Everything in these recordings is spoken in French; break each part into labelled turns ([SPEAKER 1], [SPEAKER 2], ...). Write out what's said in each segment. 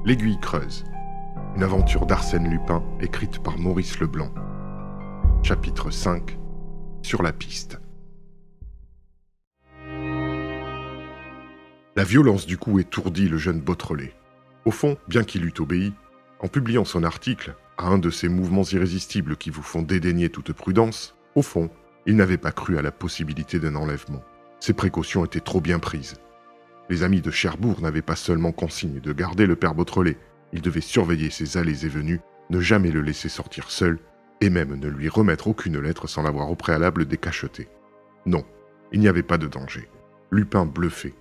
[SPEAKER 1] L'Aiguille creuse. Une aventure d'Arsène Lupin écrite par Maurice Leblanc. Chapitre 5. Sur la piste. La violence du coup étourdit le jeune Beautrelet. Au fond, bien qu'il eût obéi, en publiant son article, à un de ces mouvements irrésistibles qui vous font dédaigner toute prudence, au fond, il n'avait pas cru à la possibilité d'un enlèvement. Ses précautions étaient trop bien prises. Les amis de Cherbourg n'avaient pas seulement consigne de garder le père Beautrelet, ils devaient surveiller ses allées et venues, ne jamais le laisser sortir seul, et même ne lui remettre aucune lettre sans l'avoir au préalable décachetée. Non, il n'y avait pas de danger. Lupin bluffait.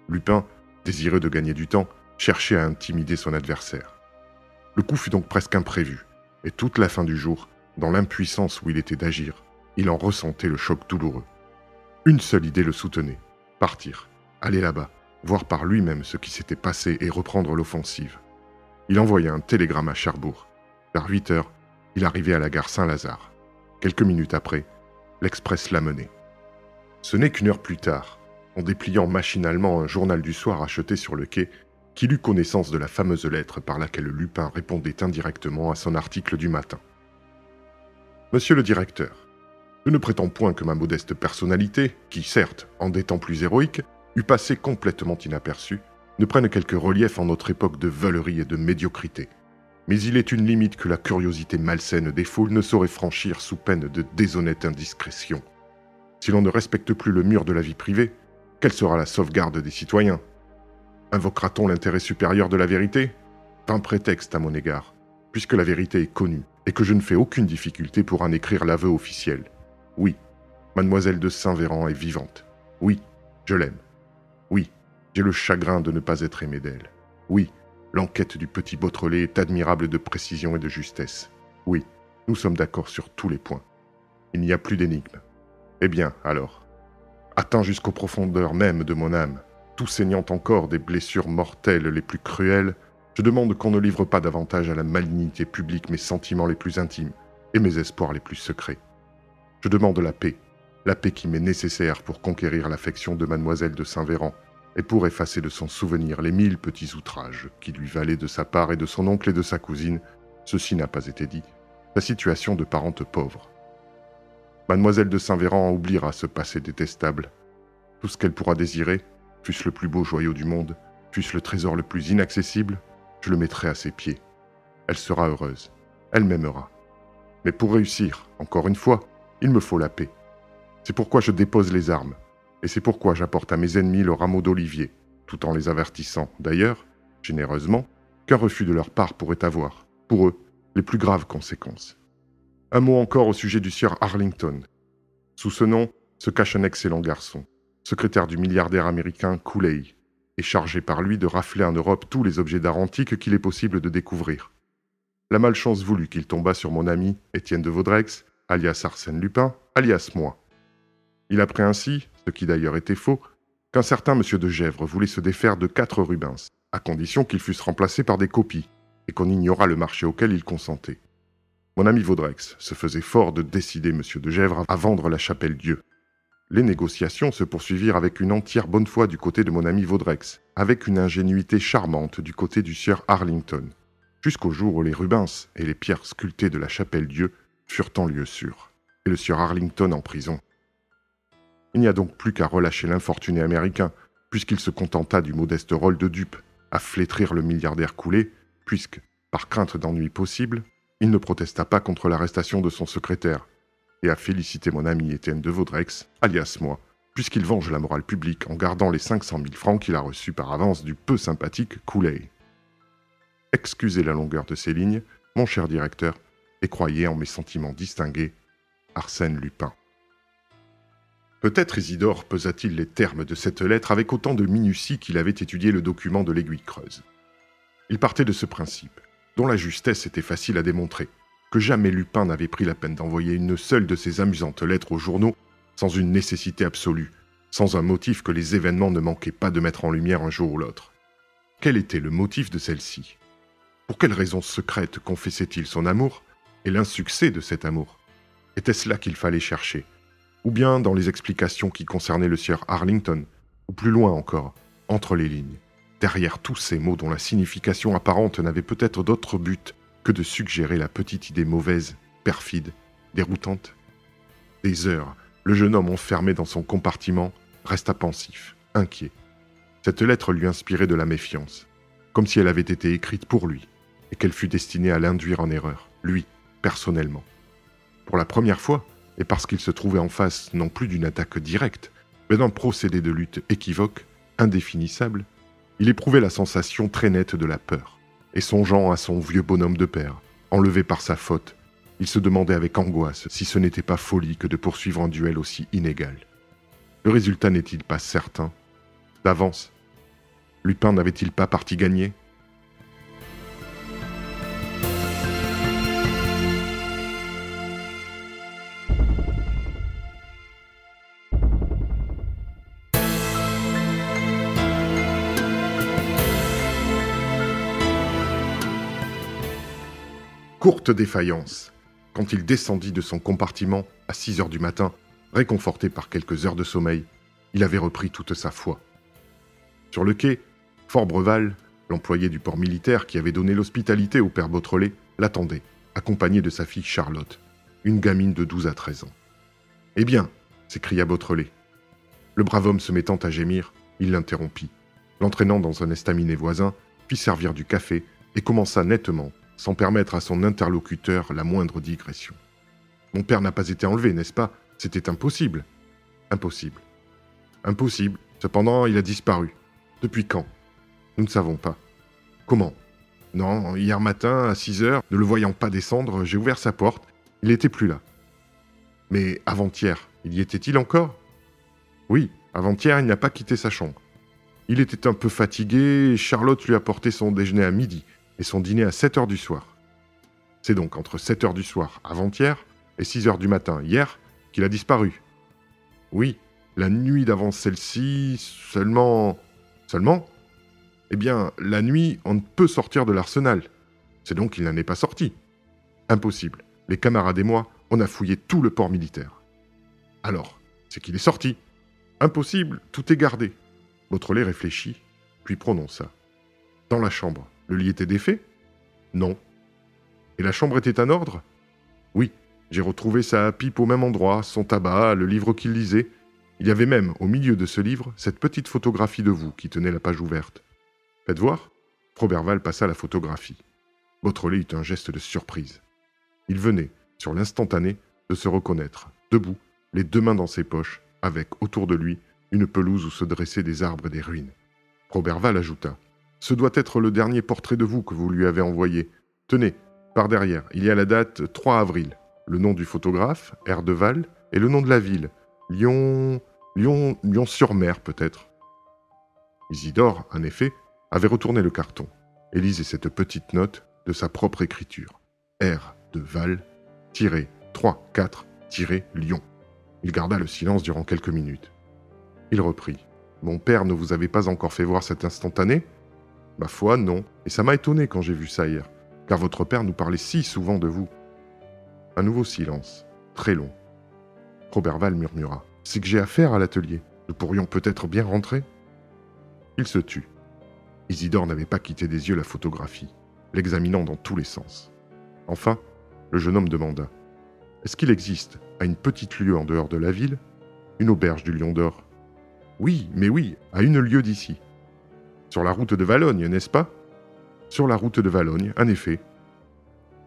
[SPEAKER 1] Lupin, désireux de gagner du temps, cherchait à intimider son adversaire. Le coup fut donc presque imprévu, et toute la fin du jour, dans l'impuissance où il était d'agir, il en ressentait le choc douloureux. Une seule idée le soutenait, partir, aller là-bas, voir par lui-même ce qui s'était passé et reprendre l'offensive. Il envoya un télégramme à Cherbourg. Vers 8 heures, il arrivait à la gare Saint-Lazare. Quelques minutes après, l'express l'amenait. Ce n'est qu'une heure plus tard, en dépliant machinalement un journal du soir acheté sur le quai, qu'il eut connaissance de la fameuse lettre par laquelle Lupin répondait indirectement à son article du matin. « Monsieur le directeur, je ne prétends point que ma modeste personnalité, qui certes, en des temps plus héroïques, eût passé complètement inaperçue, ne prenne quelque relief en notre époque de veulerie et de médiocrité. Mais il est une limite que la curiosité malsaine des foules ne saurait franchir sous peine de déshonnête indiscrétion. Si l'on ne respecte plus le mur de la vie privée, quelle sera la sauvegarde des citoyens? Invoquera-t-on l'intérêt supérieur de la vérité? Un prétexte à mon égard, puisque la vérité est connue et que je ne fais aucune difficulté pour en écrire l'aveu officiel. Oui, mademoiselle de Saint-Véran est vivante. Oui, je l'aime. Oui, j'ai le chagrin de ne pas être aimé d'elle. Oui, l'enquête du petit Beautrelet est admirable de précision et de justesse. Oui, nous sommes d'accord sur tous les points. Il n'y a plus d'énigme. Eh bien, alors, atteint jusqu'aux profondeurs même de mon âme, tout saignant encore des blessures mortelles les plus cruelles, je demande qu'on ne livre pas davantage à la malignité publique mes sentiments les plus intimes et mes espoirs les plus secrets. Je demande la paix qui m'est nécessaire pour conquérir l'affection de mademoiselle de Saint-Véran et pour effacer de son souvenir les 1000 petits outrages qui lui valaient de sa part et de son oncle et de sa cousine, ceci n'a pas été dit, sa situation de parente pauvre. Mademoiselle de Saint-Véran oubliera ce passé détestable. Tout ce qu'elle pourra désirer, fût-ce le plus beau joyau du monde, fût-ce le trésor le plus inaccessible, je le mettrai à ses pieds. Elle sera heureuse, elle m'aimera. Mais pour réussir, encore une fois, il me faut la paix. C'est pourquoi je dépose les armes, et c'est pourquoi j'apporte à mes ennemis le rameau d'olivier, tout en les avertissant, d'ailleurs, généreusement, qu'un refus de leur part pourrait avoir, pour eux, les plus graves conséquences. Un mot encore au sujet du sieur Arlington. Sous ce nom se cache un excellent garçon, secrétaire du milliardaire américain Cooley, et chargé par lui de rafler en Europe tous les objets d'art antique qu'il est possible de découvrir. La malchance voulut qu'il tombât sur mon ami Étienne de Vaudreix, alias Arsène Lupin, alias moi. Il apprit ainsi, ce qui d'ailleurs était faux, qu'un certain monsieur de Gesvres voulait se défaire de 4 Rubens, à condition qu'ils fussent remplacés par des copies, et qu'on ignorât le marché auquel il consentait. Mon ami Vaudreix se faisait fort de décider monsieur de Gesvres à vendre la Chapelle-Dieu. Les négociations se poursuivirent avec une entière bonne foi du côté de mon ami Vaudreix, avec une ingénuité charmante du côté du sieur Arlington, jusqu'au jour où les Rubens et les pierres sculptées de la Chapelle-Dieu furent en lieu sûr, et le sieur Arlington en prison. Il n'y a donc plus qu'à relâcher l'infortuné américain, puisqu'il se contenta du modeste rôle de dupe, à flétrir le milliardaire Cooley, puisque, par crainte d'ennui possible, il ne protesta pas contre l'arrestation de son secrétaire, et à féliciter mon ami Étienne de Vaudreix, alias moi, puisqu'il venge la morale publique en gardant les 500 000 francs qu'il a reçus par avance du peu sympathique Cooley. Excusez la longueur de ces lignes, mon cher directeur, et croyez en mes sentiments distingués, Arsène Lupin. Peut-être Isidore pesa-t-il les termes de cette lettre avec autant de minutie qu'il avait étudié le document de l'Aiguille creuse. Il partait de ce principe, dont la justesse était facile à démontrer, que jamais Lupin n'avait pris la peine d'envoyer une seule de ces amusantes lettres aux journaux sans une nécessité absolue, sans un motif que les événements ne manquaient pas de mettre en lumière un jour ou l'autre. Quel était le motif de celle-ci? Pour quelle raison secrète confessait-il son amour et l'insuccès de cet amour? Était-ce là qu'il fallait chercher? Ou bien dans les explications qui concernaient le sieur Arlington, ou plus loin encore, entre les lignes? derrière tous ces mots dont la signification apparente n'avait peut-être d'autre but que de suggérer la petite idée mauvaise, perfide, déroutante. Des heures, le jeune homme enfermé dans son compartiment resta pensif, inquiet. Cette lettre lui inspirait de la méfiance, comme si elle avait été écrite pour lui, et qu'elle fut destinée à l'induire en erreur, lui, personnellement. Pour la première fois, et parce qu'il se trouvait en face non plus d'une attaque directe, mais d'un procédé de lutte équivoque, indéfinissable, il éprouvait la sensation très nette de la peur, et songeant à son vieux bonhomme de père, enlevé par sa faute, il se demandait avec angoisse si ce n'était pas folie que de poursuivre un duel aussi inégal. Le résultat n'est-il pas certain? D'avance, Lupin n'avait-il pas partie gagnée? Courte défaillance. Quand il descendit de son compartiment à 6 heures du matin, réconforté par quelques heures de sommeil, il avait repris toute sa foi. Sur le quai, Fort-Breval, l'employé du port militaire qui avait donné l'hospitalité au père Beautrelet, l'attendait, accompagné de sa fille Charlotte, une gamine de 12 à 13 ans. « Eh bien !» s'écria Beautrelet. Le brave homme se mettant à gémir, il l'interrompit, l'entraînant dans un estaminet voisin, fit servir du café et commença nettement, sans permettre à son interlocuteur la moindre digression. « Mon père n'a pas été enlevé, n'est-ce pas? C'était impossible. »« Impossible. »« Impossible. Cependant, il a disparu. Depuis quand? Nous ne savons pas. Comment? Non, hier matin, à 6 heures, ne le voyant pas descendre, j'ai ouvert sa porte. Il n'était plus là. Mais avant-hier, il y était-il encore? Oui, avant-hier, il n'a pas quitté sa chambre. Il était un peu fatigué et Charlotte lui a porté son déjeuner à midi et son dîner à 7 heures du soir. C'est donc entre 7 heures du soir, avant-hier, et 6 heures du matin, hier, qu'il a disparu. Oui, la nuit d'avant celle-ci, seulement... Seulement? Eh bien, la nuit, on ne peut sortir de l'arsenal. C'est donc qu'il n'en est pas sorti. Impossible. Les camarades et moi, on a fouillé tout le port militaire. Alors, c'est qu'il est sorti. Impossible, tout est gardé. Beautrelet réfléchit, puis prononça. Dans la chambre, le lit était défait? Non. Et la chambre était en ordre? Oui, j'ai retrouvé sa pipe au même endroit, son tabac, le livre qu'il lisait. Il y avait même, au milieu de ce livre, cette petite photographie de vous qui tenait la page ouverte. Faites voir? Roberval passa la photographie. Beautrelet eut un geste de surprise. Il venait, sur l'instantané, de se reconnaître, debout, les 2 mains dans ses poches, avec, autour de lui, une pelouse où se dressaient des arbres et des ruines. Roberval ajouta. Ce doit être le dernier portrait de vous que vous lui avez envoyé. Tenez, par derrière, il y a la date 3 avril, le nom du photographe, Erdeval, et le nom de la ville, Lyon-sur-Mer peut-être. Isidore, en effet, avait retourné le carton et lisait cette petite note de sa propre écriture. R de Val, 34, Lyon. Il garda le silence durant quelques minutes. Il reprit. Mon père ne vous avait pas encore fait voir cet instantané? Ma foi, non, et ça m'a étonné quand j'ai vu ça hier, car votre père nous parlait si souvent de vous. Un nouveau silence, très long. Roberval murmura. C'est que j'ai affaire à l'atelier. Nous pourrions peut-être bien rentrer? Il se tut. Isidore n'avait pas quitté des yeux la photographie, l'examinant dans tous les sens. Enfin, le jeune homme demanda. Est-ce qu'il existe, à une petite lieue en dehors de la ville, une auberge du Lion d'Or? Oui, mais oui, à 1 lieue d'ici. Sur la route de Valogne, n'est-ce pas? Sur la route de Valogne, en effet.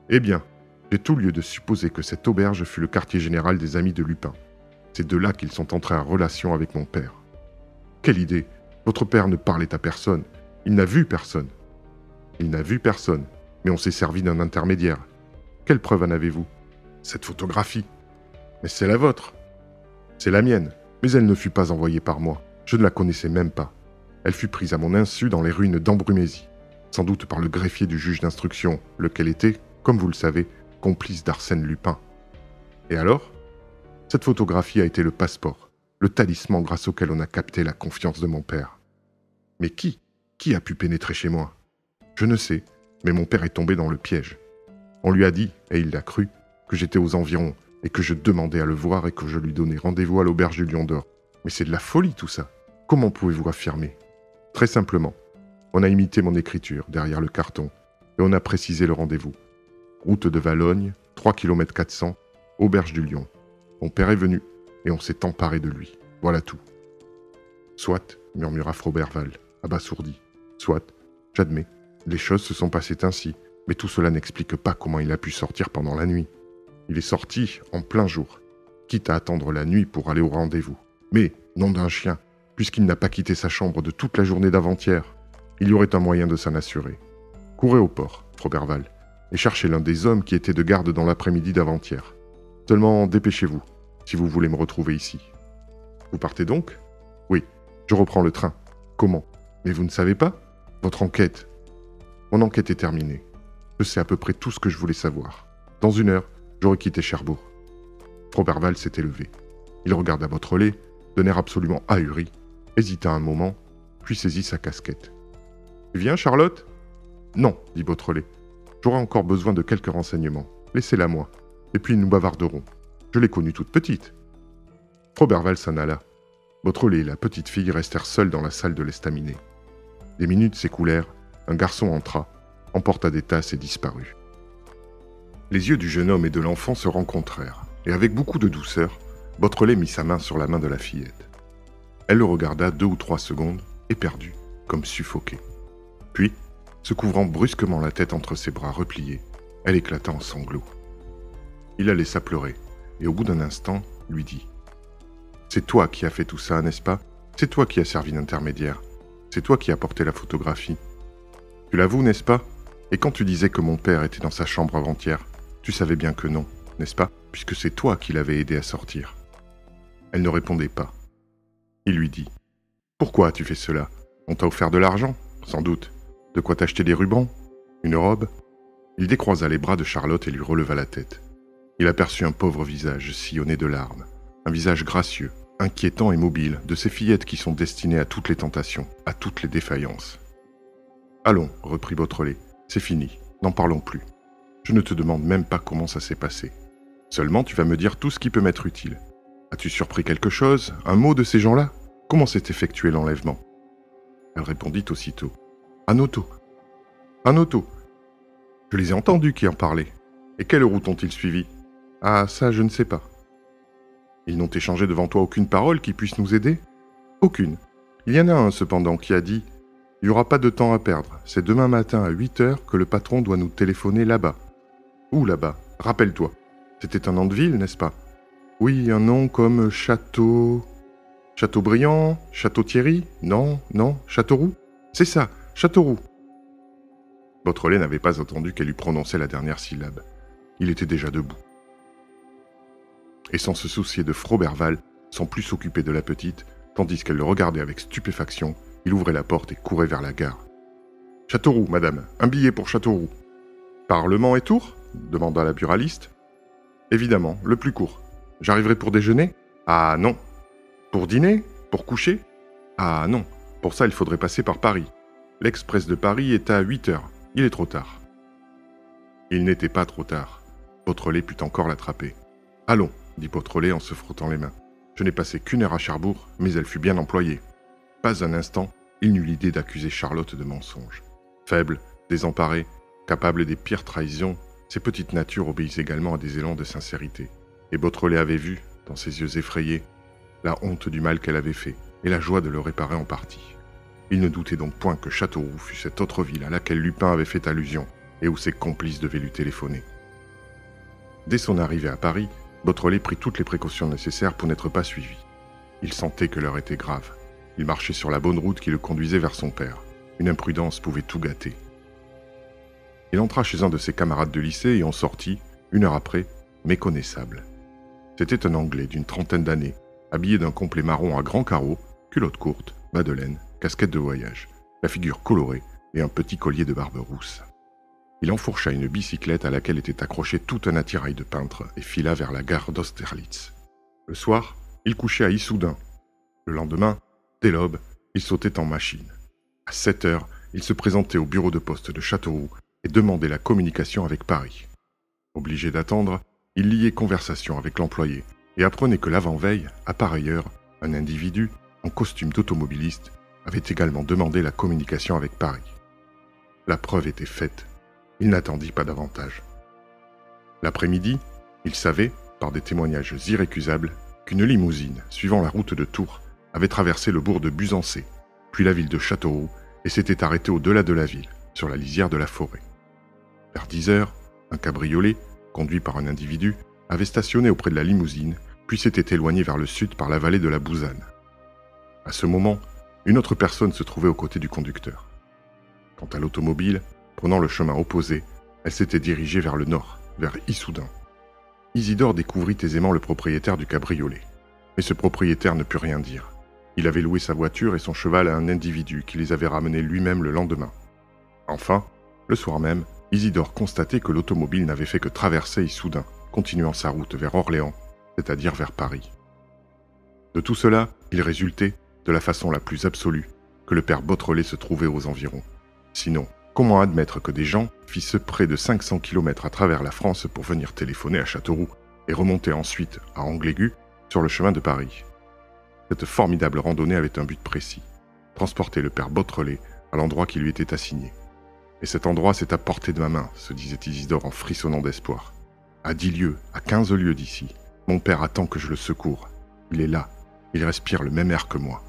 [SPEAKER 1] Eh bien, j'ai tout lieu de supposer que cette auberge fut le quartier général des amis de Lupin. C'est de là qu'ils sont entrés en relation avec mon père. Quelle idée! Votre père ne parlait à personne. Il n'a vu personne. Il n'a vu personne, mais on s'est servi d'un intermédiaire. Quelle preuve en avez-vous? Cette photographie. Mais c'est la vôtre. C'est la mienne, mais elle ne fut pas envoyée par moi. Je ne la connaissais même pas. Elle fut prise à mon insu dans les ruines d'Ambrumésie, sans doute par le greffier du juge d'instruction, lequel était, comme vous le savez, complice d'Arsène Lupin. Et alors? Cette photographie a été le passeport, le talisman grâce auquel on a capté la confiance de mon père. Mais qui a pu pénétrer chez moi? Je ne sais, mais mon père est tombé dans le piège. On lui a dit, et il l'a cru, que j'étais aux environs, et que je demandais à le voir et que je lui donnais rendez-vous à l'auberge du Lion d'Or. Mais c'est de la folie tout ça. Comment pouvez-vous affirmer? Très simplement. On a imité mon écriture derrière le carton et on a précisé le rendez-vous. Route de Valogne, 3 km 400, auberge du Lion. Mon père est venu et on s'est emparé de lui. Voilà tout. Soit, murmura Froberval, abasourdi. Soit, j'admets, les choses se sont passées ainsi, mais tout cela n'explique pas comment il a pu sortir pendant la nuit. Il est sorti en plein jour, quitte à attendre la nuit pour aller au rendez-vous. Mais, nom d'un chien, puisqu'il n'a pas quitté sa chambre de toute la journée d'avant-hier, il y aurait un moyen de s'en assurer. Courez au port, Froberval, et cherchez l'un des hommes qui étaient de garde dans l'après-midi d'avant-hier. Seulement, dépêchez-vous, si vous voulez me retrouver ici. Vous partez donc ? Oui, je reprends le train. Comment ? Mais vous ne savez pas ? Votre enquête. Mon enquête est terminée. Je sais à peu près tout ce que je voulais savoir. Dans 1 heure, j'aurai quitté Cherbourg. Froberval s'était levé. Il regarda Beautrelet, d'un air absolument ahuri, hésita un moment, puis saisit sa casquette. « Tu viens, Charlotte ?»« Non, dit Beautrelet. J'aurai encore besoin de quelques renseignements. Laissez-la moi, et puis nous bavarderons. Je l'ai connue toute petite. » Froberval s'en alla. Beautrelet et la petite fille restèrent seuls dans la salle de l'estaminet. Des minutes s'écoulèrent, un garçon entra, emporta des tasses et disparut. Les yeux du jeune homme et de l'enfant se rencontrèrent, et avec beaucoup de douceur, Beautrelet mit sa main sur la main de la fillette. Elle le regarda 2 ou 3 secondes, éperdue, comme suffoquée. Puis, se couvrant brusquement la tête entre ses bras repliés, elle éclata en sanglots. Il la laissa pleurer, et au bout d'un instant, lui dit « C'est toi qui as fait tout ça, n'est-ce pas ? C'est toi qui as servi d'intermédiaire. C'est toi qui as porté la photographie. Tu l'avoues, n'est-ce pas ? Et quand tu disais que mon père était dans sa chambre avant-hier, tu savais bien que non, n'est-ce pas ? Puisque c'est toi qui l'avais aidé à sortir. » Elle ne répondait pas. Il lui dit « Pourquoi as-tu fait cela ? On t'a offert de l'argent, sans doute. De quoi t'acheter des rubans ? Une robe ?» Il décroisa les bras de Charlotte et lui releva la tête. Il aperçut un pauvre visage sillonné de larmes, un visage gracieux, inquiétant et mobile, de ces fillettes qui sont destinées à toutes les tentations, à toutes les défaillances. « Allons, reprit Beautrelet, c'est fini, n'en parlons plus. Je ne te demande même pas comment ça s'est passé. Seulement tu vas me dire tout ce qui peut m'être utile. As-tu surpris quelque chose, un mot de ces gens-là ? Comment s'est effectué l'enlèvement ?» Elle répondit aussitôt. « Un auto. Un auto. Je les ai entendus qui en parlaient. Et quelle route ont-ils suivi ? Ah, ça, je ne sais pas. Ils n'ont échangé devant toi aucune parole qui puisse nous aider ? Aucune. Il y en a un, cependant, qui a dit « Il n'y aura pas de temps à perdre. C'est demain matin à 8 heures que le patron doit nous téléphoner là-bas. » Où là-bas ? Rappelle-toi. C'était un nom de ville, n'est-ce pas ? Oui, un nom comme Château... Châteaubriand, Château-Thierry ? Non, Châteauroux ? C'est ça, Châteauroux. Beautrelet n'avait pas attendu qu'elle eût prononcé la dernière syllabe. Il était déjà debout. Et sans se soucier de Froberval, sans plus s'occuper de la petite, tandis qu'elle le regardait avec stupéfaction, il ouvrait la porte et courait vers la gare. « Châteauroux, madame, un billet pour Châteauroux. »« Parlement et Tours ?» demanda la buraliste. « Évidemment, le plus court. J'arriverai pour déjeuner ? Ah non. Pour dîner ? Pour coucher ? Ah non. Pour ça, il faudrait passer par Paris. L'express de Paris est à 8 heures. Il est trop tard. » Il n'était pas trop tard. Beautrelet put encore l'attraper. « Allons, dit Beautrelet en se frottant les mains. Je n'ai passé qu'1 heure à Cherbourg, mais elle fut bien employée. Pas un instant, il n'eut l'idée d'accuser Charlotte de mensonge. Faible, désemparée, capable des pires trahisons, ces petites natures obéissent également à des élans de sincérité. Et Beautrelet avait vu, dans ses yeux effrayés, la honte du mal qu'elle avait fait, et la joie de le réparer en partie. Il ne doutait donc point que Châteauroux fût cette autre ville à laquelle Lupin avait fait allusion, et où ses complices devaient lui téléphoner. Dès son arrivée à Paris, Beautrelet prit toutes les précautions nécessaires pour n'être pas suivi. Il sentait que l'heure était grave. Il marchait sur la bonne route qui le conduisait vers son père. Une imprudence pouvait tout gâter. Il entra chez un de ses camarades de lycée et en sortit, 1 heure après, méconnaissable. C'était un Anglais d'une 30aine d'années, habillé d'un complet marron à grands carreaux, culotte courte, bas de laine, casquette de voyage, la figure colorée et un petit collier de barbe rousse. Il enfourcha une bicyclette à laquelle était accroché tout un attirail de peintre et fila vers la gare d'Austerlitz. Le soir, il couchait à Issoudun. Le lendemain, dès l'aube, il sautait en machine. À 7 heures, il se présentait au bureau de poste de Châteauroux et demandait la communication avec Paris. Obligé d'attendre, il liait conversation avec l'employé et apprenait que l'avant-veille, à pareille heure, un individu, en costume d'automobiliste, avait également demandé la communication avec Paris. La preuve était faite. Il n'attendit pas davantage. L'après-midi, il savait, par des témoignages irrécusables, qu'une limousine, suivant la route de Tours, avait traversé le bourg de Buzancé, puis la ville de Châteauroux, et s'était arrêtée au-delà de la ville, sur la lisière de la forêt. Vers 10 heures, un cabriolet, conduit par un individu, avait stationné auprès de la limousine, puis s'était éloigné vers le sud par la vallée de la Bouzanne. À ce moment, une autre personne se trouvait aux côtés du conducteur. Quant à l'automobile, prenant le chemin opposé, elle s'était dirigée vers le nord, vers Issoudun. Isidore découvrit aisément le propriétaire du cabriolet. Mais ce propriétaire ne put rien dire. Il avait loué sa voiture et son cheval à un individu qui les avait ramenés lui-même le lendemain. Enfin, le soir même, Isidore constatait que l'automobile n'avait fait que traverser Issoudun, continuant sa route vers Orléans, c'est-à-dire vers Paris. De tout cela, il résultait, de la façon la plus absolue, que le père Beautrelet se trouvait aux environs. Sinon, comment admettre que des gens fissent près de 500 km à travers la France pour venir téléphoner à Châteauroux et remonter ensuite à Anglaigu sur le chemin de Paris? Cette formidable randonnée avait un but précis, transporter le père Beautrelet à l'endroit qui lui était assigné. Et cet endroit, c'est à portée de ma main, se disait Isidore en frissonnant d'espoir. À 10 lieues, à 15 lieues d'ici, mon père attend que je le secoure. Il est là, il respire le même air que moi.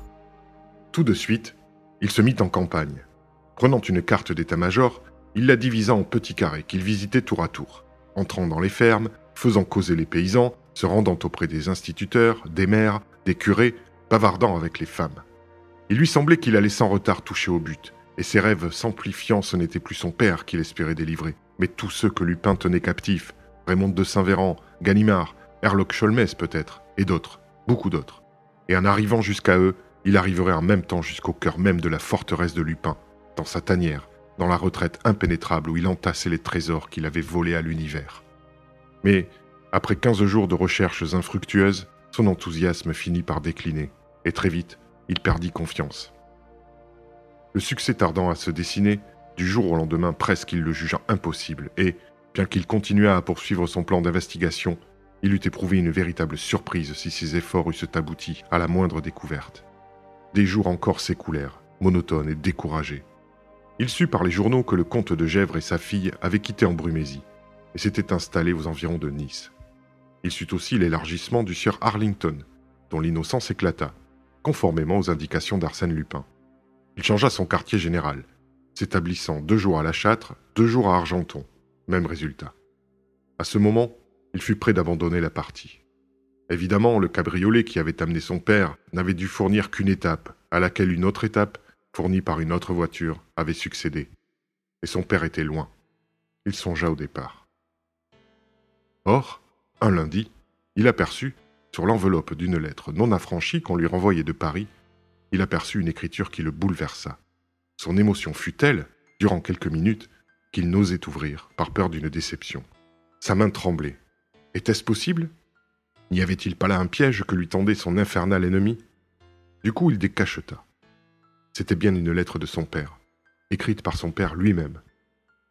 [SPEAKER 1] Tout de suite, il se mit en campagne. Prenant une carte d'état-major, il la divisa en petits carrés qu'il visitait tour à tour, entrant dans les fermes, faisant causer les paysans, se rendant auprès des instituteurs, des maires, des curés, bavardant avec les femmes. Il lui semblait qu'il allait sans retard toucher au but, et ses rêves s'amplifiant, ce n'était plus son père qu'il espérait délivrer, mais tous ceux que Lupin tenait captifs, Raymond de Saint-Véran, Ganimard, Herlock Sholmès peut-être, et d'autres, beaucoup d'autres. Et en arrivant jusqu'à eux, il arriverait en même temps jusqu'au cœur même de la forteresse de Lupin, dans sa tanière, dans la retraite impénétrable où il entassait les trésors qu'il avait volés à l'univers. Mais, après 15 jours de recherches infructueuses, son enthousiasme finit par décliner, et très vite, il perdit confiance. Le succès tardant à se dessiner, du jour au lendemain presque il le jugea impossible, et, bien qu'il continuât à poursuivre son plan d'investigation, il eût éprouvé une véritable surprise si ses efforts eussent abouti à la moindre découverte. Des jours encore s'écoulèrent, monotones et découragés. Il sut par les journaux que le comte de Gesvres et sa fille avaient quitté Embrumésie et s'étaient installés aux environs de Nice. Il sut aussi l'élargissement du sieur Arlington, dont l'innocence éclata, conformément aux indications d'Arsène Lupin. Il changea son quartier général, s'établissant 2 jours à La Châtre, 2 jours à Argenton. Même résultat. À ce moment, il fut prêt d'abandonner la partie. Évidemment, le cabriolet qui avait amené son père n'avait dû fournir qu'une étape, à laquelle une autre étape, fournie par une autre voiture, avait succédé. Et son père était loin. Il songea au départ. Or, un lundi, il aperçut, sur l'enveloppe d'une lettre non affranchie qu'on lui renvoyait de Paris, il aperçut une écriture qui le bouleversa. Son émotion fut telle, durant quelques minutes, qu'il n'osait ouvrir, par peur d'une déception. Sa main tremblait. Était-ce possible? N'y avait-il pas là un piège que lui tendait son infernal ennemi? Du coup, il décacheta. C'était bien une lettre de son père, écrite par son père lui-même.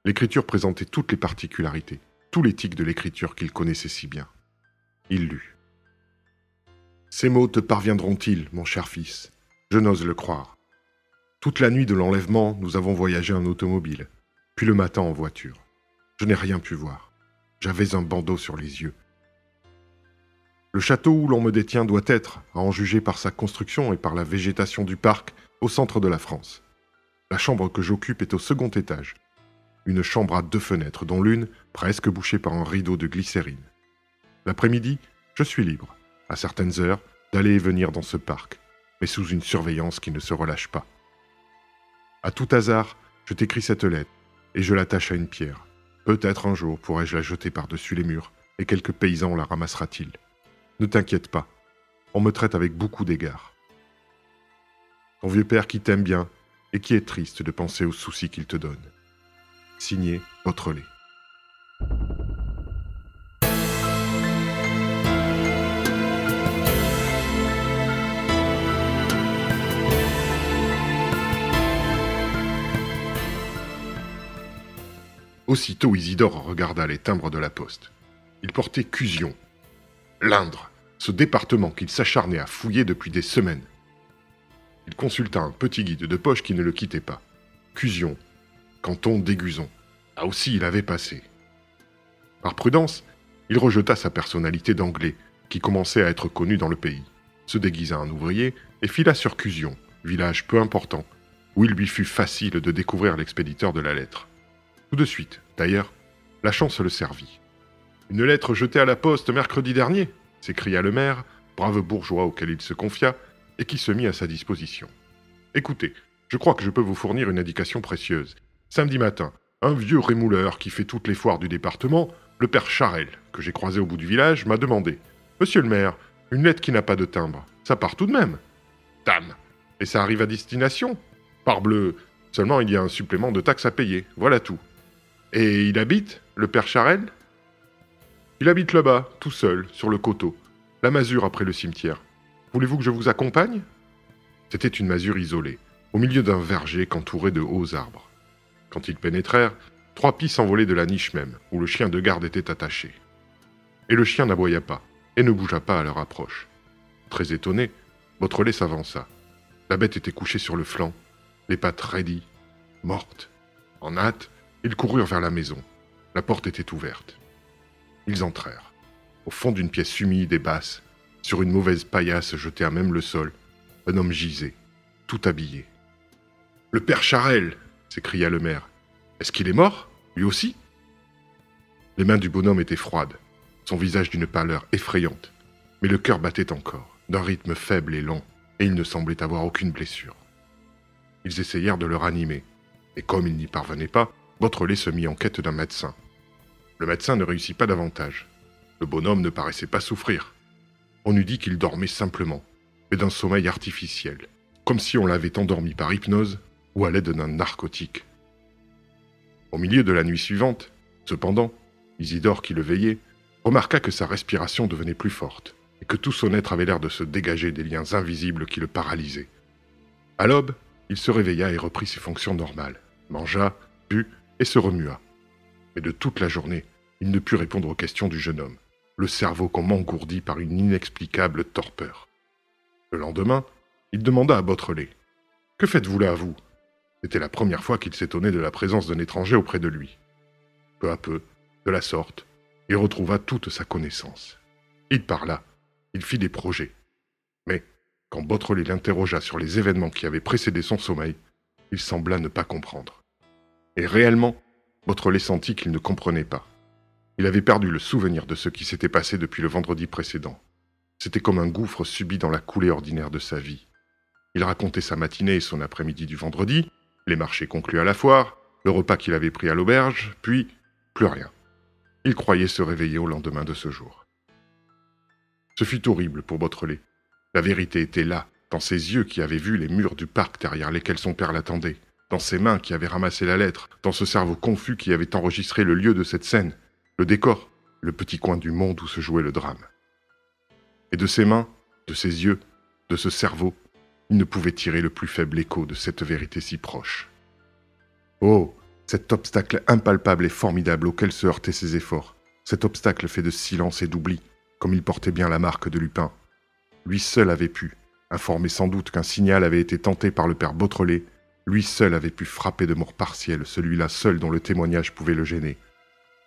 [SPEAKER 1] L'écriture présentait toutes les particularités, tous les tics de l'écriture qu'il connaissait si bien. Il lut. « Ces mots te parviendront-ils, mon cher fils? Je n'ose le croire. Toute la nuit de l'enlèvement, nous avons voyagé en automobile, puis le matin en voiture. Je n'ai rien pu voir. J'avais un bandeau sur les yeux. Le château où l'on me détient doit être, à en juger par sa construction et par la végétation du parc, au centre de la France. La chambre que j'occupe est au 2e étage. Une chambre à 2 fenêtres, dont l'une, presque bouchée par un rideau de glycérine. L'après-midi, je suis libre, à certaines heures, d'aller et venir dans ce parc, mais sous une surveillance qui ne se relâche pas. À tout hasard, je t'écris cette lettre, et je l'attache à une pierre. Peut-être un jour pourrai-je la jeter par-dessus les murs, et quelque paysan la ramassera-t-il. Ne t'inquiète pas, on me traite avec beaucoup d'égards. Ton vieux père qui t'aime bien, et qui est triste de penser aux soucis qu'il te donne. Signé Beautrelet. Aussitôt Isidore regarda les timbres de la poste. Il portait Cusion, l'Indre, ce département qu'il s'acharnait à fouiller depuis des semaines. Il consulta un petit guide de poche qui ne le quittait pas. Cusion, canton d'Aiguzon. Là aussi, il avait passé. Par prudence, il rejeta sa personnalité d'anglais, qui commençait à être connu dans le pays, se déguisa en ouvrier et fila sur Cusion, village peu important, où il lui fut facile de découvrir l'expéditeur de la lettre. Tout de suite, d'ailleurs, la chance le servit. « Une lettre jetée à la poste mercredi dernier !» s'écria le maire, brave bourgeois auquel il se confia, et qui se mit à sa disposition. « Écoutez, je crois que je peux vous fournir une indication précieuse. Samedi matin, un vieux rémouleur qui fait toutes les foires du département, le père Charel, que j'ai croisé au bout du village, m'a demandé « Monsieur le maire, une lettre qui n'a pas de timbre, ça part tout de même !»« Dame ! Et ça arrive à destination ?»« Parbleu, seulement il y a un supplément de taxe à payer, voilà tout. »« Et il habite, le père Charel ?»« Il habite là-bas, tout seul, sur le coteau, la masure après le cimetière. Voulez-vous que je vous accompagne ?» C'était une masure isolée, au milieu d'un verger qu'entouraient de hauts arbres. Quand ils pénétrèrent, 3 pies s'envolaient de la niche même, où le chien de garde était attaché. Et le chien n'aboya pas, et ne bougea pas à leur approche. Très étonné, Beautrelet s'avança. La bête était couchée sur le flanc, les pattes raidies, morte. En hâte, ils coururent vers la maison. La porte était ouverte. Ils entrèrent. Au fond d'une pièce humide et basse, sur une mauvaise paillasse jetée à même le sol, un homme gisait, tout habillé. « Le père Charel !» s'écria le maire. « Est-ce qu'il est mort, lui aussi ?» Les mains du bonhomme étaient froides, son visage d'une pâleur effrayante, mais le cœur battait encore, d'un rythme faible et lent, et il ne semblait avoir aucune blessure. Ils essayèrent de le ranimer, et comme ils n'y parvenaient pas, Beautrelet se mit en quête d'un médecin. Le médecin ne réussit pas davantage. Le bonhomme ne paraissait pas souffrir. On eût dit qu'il dormait simplement, mais d'un sommeil artificiel, comme si on l'avait endormi par hypnose ou à l'aide d'un narcotique. Au milieu de la nuit suivante, cependant, Isidore, qui le veillait, remarqua que sa respiration devenait plus forte et que tout son être avait l'air de se dégager des liens invisibles qui le paralysaient. À l'aube, il se réveilla et reprit ses fonctions normales, mangea, but et se remua. Mais de toute la journée, il ne put répondre aux questions du jeune homme, le cerveau comme engourdi par une inexplicable torpeur. Le lendemain, il demanda à Beautrelet « Que faites-vous là, vous ?» C'était la première fois qu'il s'étonnait de la présence d'un étranger auprès de lui. Peu à peu, de la sorte, il retrouva toute sa connaissance. Il parla, il fit des projets. Mais, quand Beautrelet l'interrogea sur les événements qui avaient précédé son sommeil, il sembla ne pas comprendre. Et réellement, Beautrelet sentit qu'il ne comprenait pas. Il avait perdu le souvenir de ce qui s'était passé depuis le vendredi précédent. C'était comme un gouffre subi dans la coulée ordinaire de sa vie. Il racontait sa matinée et son après-midi du vendredi, les marchés conclus à la foire, le repas qu'il avait pris à l'auberge, puis plus rien. Il croyait se réveiller au lendemain de ce jour. Ce fut horrible pour Beautrelet. La vérité était là, dans ses yeux qui avaient vu les murs du parc derrière lesquels son père l'attendait, dans ses mains qui avaient ramassé la lettre, dans ce cerveau confus qui avait enregistré le lieu de cette scène, le décor, le petit coin du monde où se jouait le drame. Et de ses mains, de ses yeux, de ce cerveau, il ne pouvait tirer le plus faible écho de cette vérité si proche. Oh, cet obstacle impalpable et formidable auquel se heurtaient ses efforts, cet obstacle fait de silence et d'oubli, comme il portait bien la marque de Lupin. Lui seul avait pu, informé sans doute qu'un signal avait été tenté par le père Beautrelet, lui seul avait pu frapper de mort partielle celui-là seul dont le témoignage pouvait le gêner.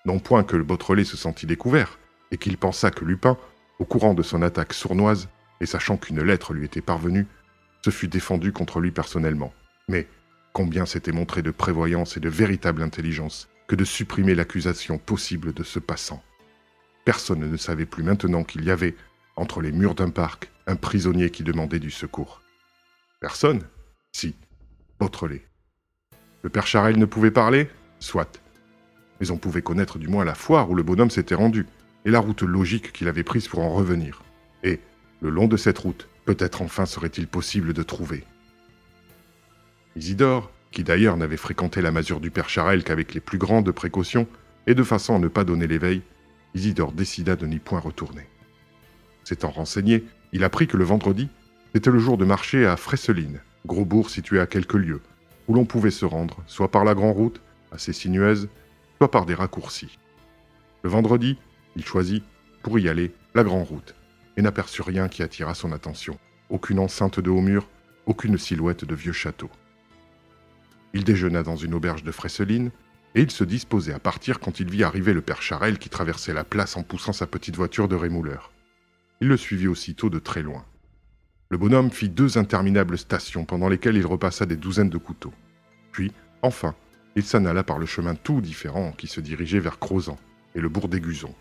[SPEAKER 1] Non point que le Beautrelet se sentit découvert, et qu'il pensa que Lupin, au courant de son attaque sournoise, et sachant qu'une lettre lui était parvenue, se fut défendu contre lui personnellement. Mais combien s'était montré de prévoyance et de véritable intelligence que de supprimer l'accusation possible de ce passant. Personne ne savait plus maintenant qu'il y avait, entre les murs d'un parc, un prisonnier qui demandait du secours. Personne ? Si, Beautrelet. Le père Charel ne pouvait parler ? Soit. Mais on pouvait connaître du moins la foire où le bonhomme s'était rendu, et la route logique qu'il avait prise pour en revenir. Et, le long de cette route, peut-être enfin serait-il possible de trouver. Isidore, qui d'ailleurs n'avait fréquenté la masure du père Charel qu'avec les plus grandes précautions, et de façon à ne pas donner l'éveil, Isidore décida de n'y point retourner. S'étant renseigné, il apprit que le vendredi, c'était le jour de marché à Fresseline, gros bourg situé à quelques lieues, où l'on pouvait se rendre, soit par la grande route, assez sinueuse, soit par des raccourcis. Le vendredi, il choisit, pour y aller, la grande route, et n'aperçut rien qui attirât son attention. Aucune enceinte de haut mur, aucune silhouette de vieux château. Il déjeuna dans une auberge de Fresseline, et il se disposait à partir quand il vit arriver le père Charel qui traversait la place en poussant sa petite voiture de rémouleur. Il le suivit aussitôt de très loin. Le bonhomme fit 2 interminables stations pendant lesquelles il repassa des douzaines de couteaux. Puis, enfin, il s'en alla par le chemin tout différent qui se dirigeait vers Crozant et le bourg d'Aiguzon.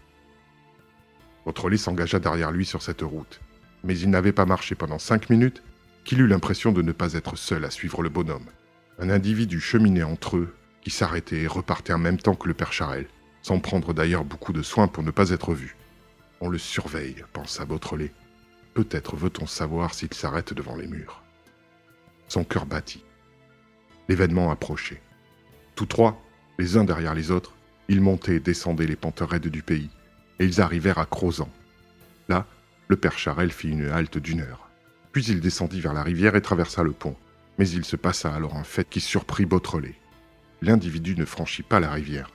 [SPEAKER 1] Beautrelet s'engagea derrière lui sur cette route, mais il n'avait pas marché pendant 5 minutes qu'il eut l'impression de ne pas être seul à suivre le bonhomme. Un individu cheminait entre eux, qui s'arrêtait et repartait en même temps que le père Charel, sans prendre d'ailleurs beaucoup de soin pour ne pas être vu. « On le surveille, » pensa Beautrelet. « Peut-être veut-on savoir s'il s'arrête devant les murs. » Son cœur battit. L'événement approchait. Tous trois, les uns derrière les autres, ils montaient et descendaient les pentes raides du pays, et ils arrivèrent à Crozant. Là, le père Charel fit une halte d'1 heure. Puis il descendit vers la rivière et traversa le pont. Mais il se passa alors un fait qui surprit Beautrelet. L'individu ne franchit pas la rivière.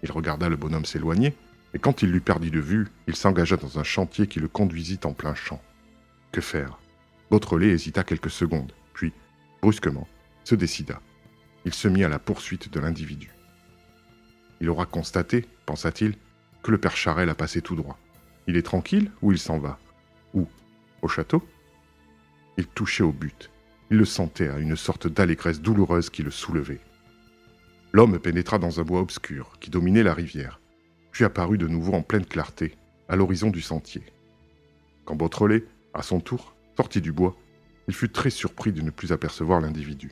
[SPEAKER 1] Il regarda le bonhomme s'éloigner, et quand il l'eut perdu de vue, il s'engagea dans un chantier qui le conduisit en plein champ. Que faire? Beautrelet hésita quelques secondes, puis, brusquement, se décida. Il se mit à la poursuite de l'individu. Il aura constaté, pensa-t-il, que le père Charel a passé tout droit. Il est tranquille ou il s'en va? Où? Au château? Il touchait au but. Il le sentait à une sorte d'allégresse douloureuse qui le soulevait. L'homme pénétra dans un bois obscur qui dominait la rivière, puis apparut de nouveau en pleine clarté, à l'horizon du sentier. Quand Beautrelet, à son tour, sortit du bois, il fut très surpris de ne plus apercevoir l'individu.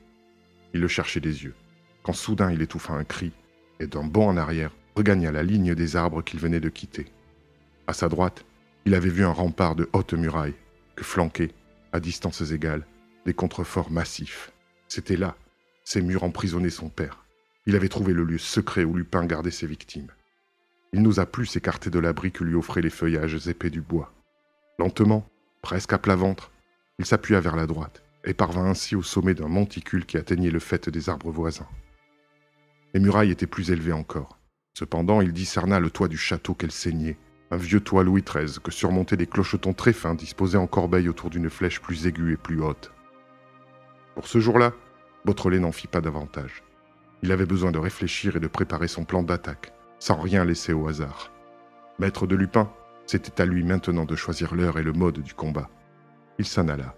[SPEAKER 1] Il le cherchait des yeux, quand soudain il étouffa un cri, et d'un bond en arrière, regagna la ligne des arbres qu'il venait de quitter. À sa droite, il avait vu un rempart de hautes murailles, que flanquaient, à distances égales, des contreforts massifs. C'était là, ces murs emprisonnaient son père. Il avait trouvé le lieu secret où Lupin gardait ses victimes. Il n'osa plus s'écarter de l'abri que lui offraient les feuillages épais du bois. Lentement, presque à plat ventre, il s'appuya vers la droite et parvint ainsi au sommet d'un monticule qui atteignait le faîte des arbres voisins. Les murailles étaient plus élevées encore. Cependant, il discerna le toit du château qu'elle ceignait, un vieux toit Louis XIII que surmontaient des clochetons très fins disposés en corbeille autour d'une flèche plus aiguë et plus haute. Pour ce jour-là, Beautrelet n'en fit pas davantage. Il avait besoin de réfléchir et de préparer son plan d'attaque, sans rien laisser au hasard. Maître de Lupin, c'était à lui maintenant de choisir l'heure et le mode du combat. Il s'en alla.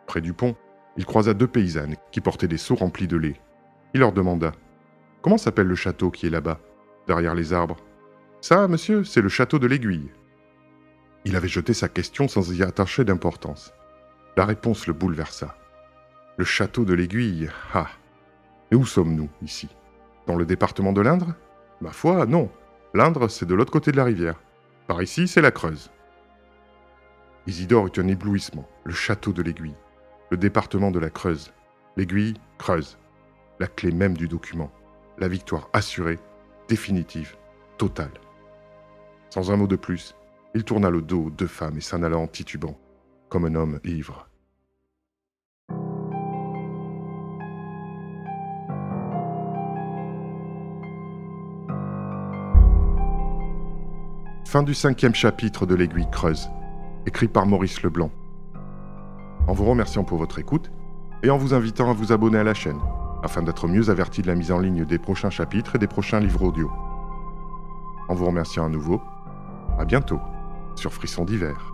[SPEAKER 1] Près du pont, il croisa 2 paysannes qui portaient des seaux remplis de lait. Il leur demanda « Comment s'appelle le château qui est là-bas, derrière les arbres ?»« Ça, monsieur, c'est le château de l'Aiguille. » Il avait jeté sa question sans y attacher d'importance. La réponse le bouleversa. « Le château de l'Aiguille, ah ! Et où sommes-nous, ici? Dans le département de l'Indre? Ma foi, non. L'Indre, c'est de l'autre côté de la rivière. Par ici, c'est la Creuse. » Isidore eut un éblouissement. Le château de l'Aiguille. Le département de la Creuse. L'Aiguille, Creuse. La clé même du document. La victoire assurée, définitive, totale. Sans un mot de plus, il tourna le dos aux 2 femmes et s'en alla en titubant, comme un homme ivre. Fin du 5e chapitre de l'Aiguille Creuse, écrit par Maurice Leblanc. En vous remerciant pour votre écoute et en vous invitant à vous abonner à la chaîne, afin d'être mieux averti de la mise en ligne des prochains chapitres et des prochains livres audio. En vous remerciant à nouveau, à bientôt sur Frisson d'hiver.